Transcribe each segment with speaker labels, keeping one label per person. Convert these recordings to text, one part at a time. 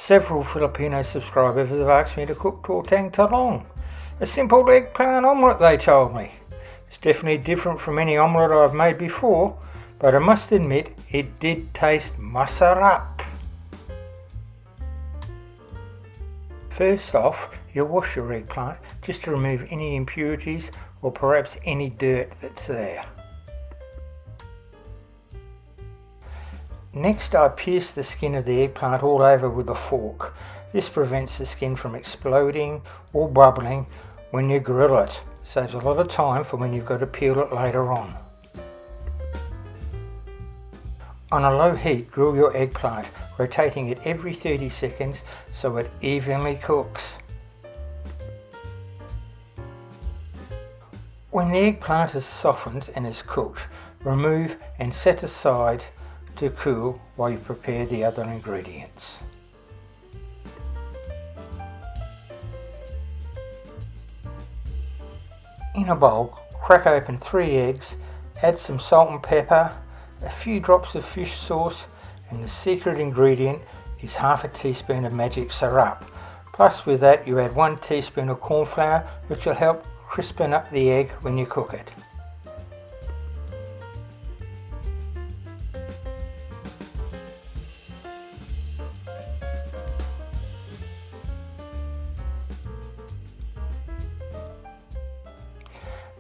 Speaker 1: Several Filipino subscribers have asked me to cook Tortang Talong, a simple eggplant omelette they told me. It's definitely different from any omelette I've made before, but I must admit it did taste masarap. First off, you'll wash your eggplant just to remove any impurities or perhaps any dirt that's there. Next, I pierce the skin of the eggplant all over with a fork. This prevents the skin from exploding or bubbling when you grill it. Saves a lot of time for when you've got to peel it later on. On a low heat, grill your eggplant, rotating it every 30 seconds so it evenly cooks. When the eggplant is softened and is cooked, remove and set aside to cool while you prepare the other ingredients. In a bowl, crack open 3 eggs, add some salt and pepper, a few drops of fish sauce, and the secret ingredient is half a teaspoon of magic syrup. Plus with that you add 1 teaspoon of corn flour, which will help crispen up the egg when you cook it.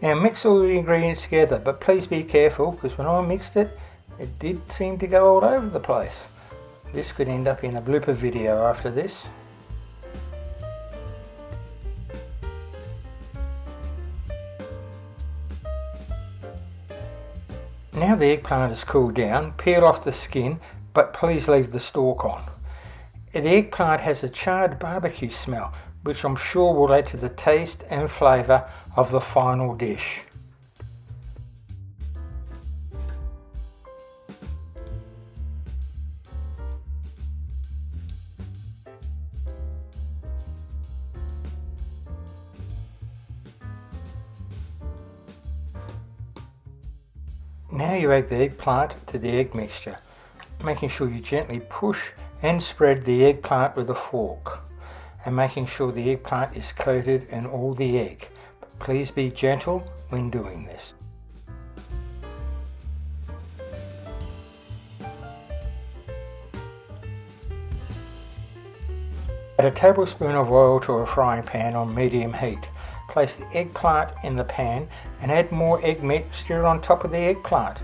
Speaker 1: Now mix all the ingredients together, but please be careful because when I mixed it, it did seem to go all over the place. This could end up in a blooper video after this. Now the eggplant has cooled down, peel off the skin, but please leave the stalk on. The eggplant has a charred barbecue smell, which I'm sure will add to the taste and flavour of the final dish. Now you add the eggplant to the egg mixture, making sure you gently push and spread the eggplant with a fork, and making sure the eggplant is coated in all the egg. But please be gentle when doing this. Add a tablespoon of oil to a frying pan on medium heat. Place the eggplant in the pan and add more egg mixture on top of the eggplant.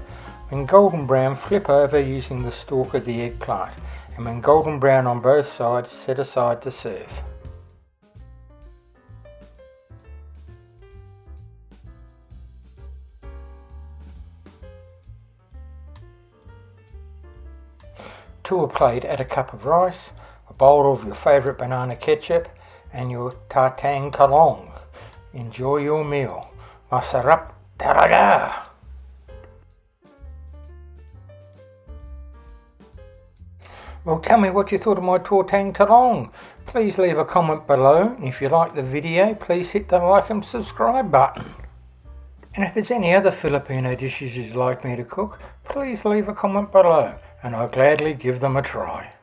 Speaker 1: When golden brown, flip over using the stalk of the eggplant, and when golden brown on both sides, set aside to serve. To a plate, add a cup of rice, a bowl of your favourite banana ketchup, and your Tortang Talong. Enjoy your meal. Masarap talaga! Well, tell me what you thought of my Tortang Talong. Please leave a comment below, and if you like the video, please hit the like and subscribe button. And if there's any other Filipino dishes you'd like me to cook, please leave a comment below, and I'll gladly give them a try.